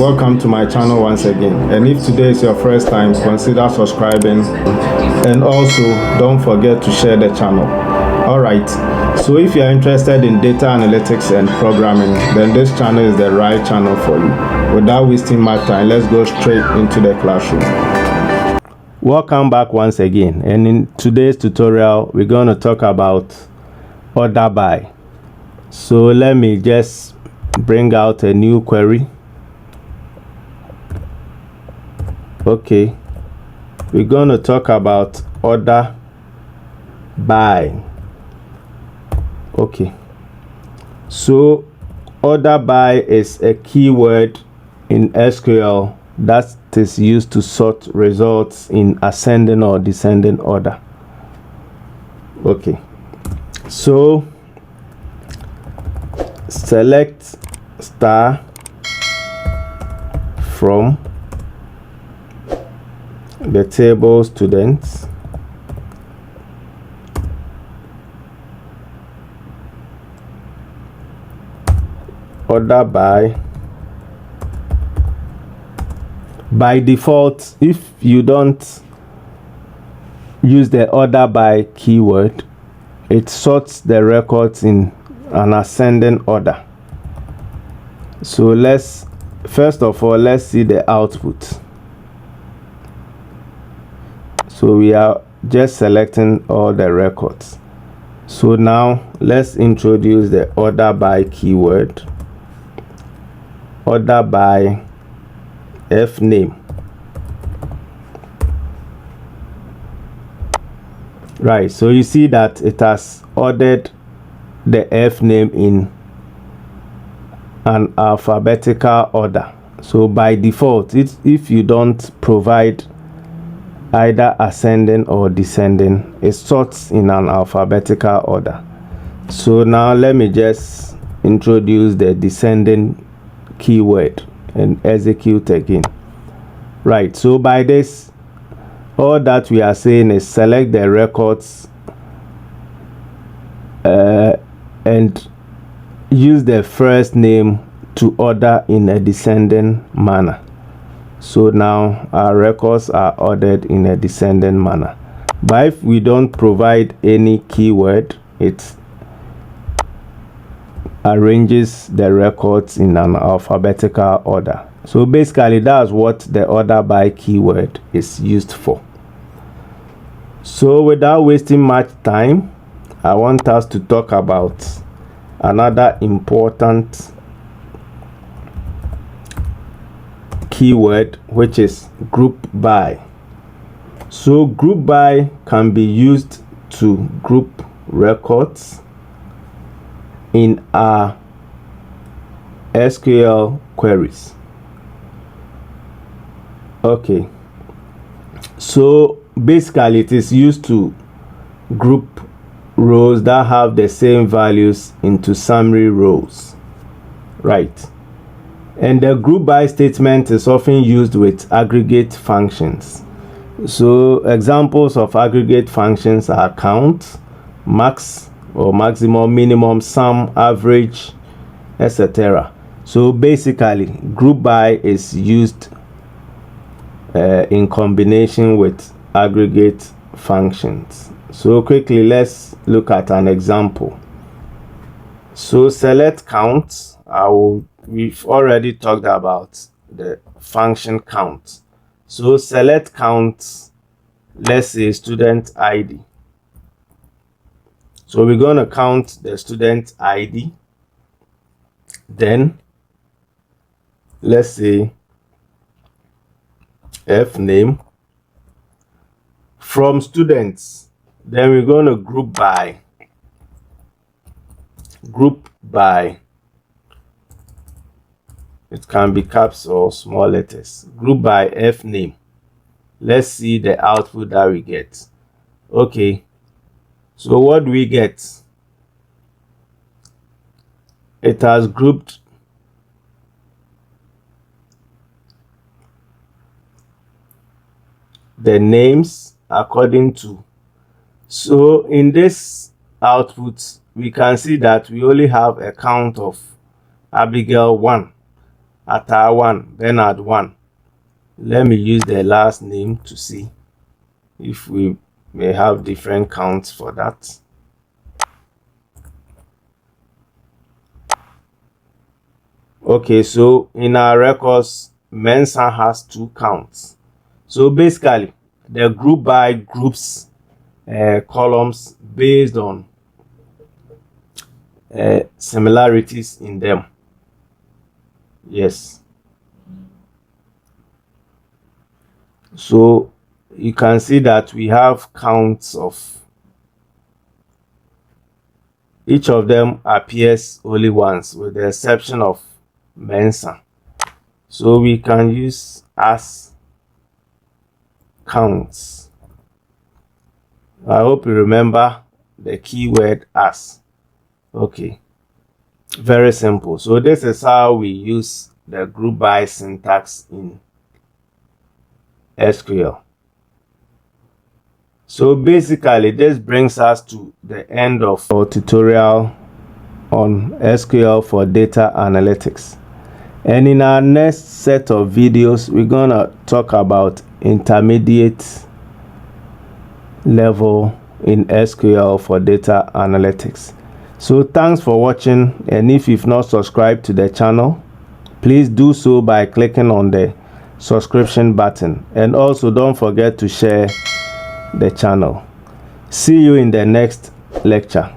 welcome to my channel once again. And if today is your first time, consider subscribing, and also don't forget to share the channel. Alright, so if you are interested in data analytics and programming, then this channel is the right channel for you. Without wasting my time, let's go straight into the classroom. Welcome back once again, and in today's tutorial we're going to talk about order by. So let me just bring out a new query. Okay, we're going to talk about order by. Okay, so order by is a keyword in SQL that is used to sort results in ascending or descending order. Okay, so select star from the table students, order by. By default, if you don't use the order by keyword, it sorts the records in an ascending order. So let's first of all let's see the output. So we are just selecting all the records. So now let's introduce the order by keyword. Order by F name. Right, so you see that it has ordered the F name in an alphabetical order. So by default, if you don't provide either ascending or descending, it sorts in an alphabetical order. So now let me just introduce the descending keyword and execute again. Right, so by this, all that we are saying is select the records and use the first name to order in a descending manner. So now our records are ordered in a descending manner. But if we don't provide any keyword, it arranges the records in an alphabetical order. So basically that's what the order by keyword is used for. So without wasting much time, I want us to talk about another important keyword, which is group by. So group by can be used to group records in our SQL queries. Okay, so basically it is used to group rows that have the same values into summary rows, right? And the group by statement is often used with aggregate functions. So examples of aggregate functions are count, max or maximum, minimum, sum, average, etc. So basically group by is used in combination with aggregate functions. So quickly let's look at an example. So select count. We've already talked about the function count. So select count, let's say student ID. So we're going to count the student ID. Then let's say F name from students. Then we're going to group by. Group by. It can be caps or small letters. Group by F name. Let's see the output that we get. Okay, so what do we get? It has grouped the names according to. So in this output we can see that we only have a count of Abigail 1. Atta 1, Bernard 1. Let me use the last name to see if we may have different counts for that. Okay, so in our records, Mensa has 2 counts. So basically, the group by groups columns based on similarities in them. Yes. So you can see that we have counts of each of them appears only once, with the exception of Mensa. So we can use as counts. I hope you remember the keyword as. Okay, very simple. So this is how we use the group by syntax in SQL. So basically, this brings us to the end of our tutorial on SQL for data analytics. And in our next set of videos, we're gonna talk about intermediate level in SQL for data analytics. So thanks for watching, and if you've not subscribed to the channel, please do so by clicking on the subscription button, and also don't forget to share the channel. See you in the next lecture.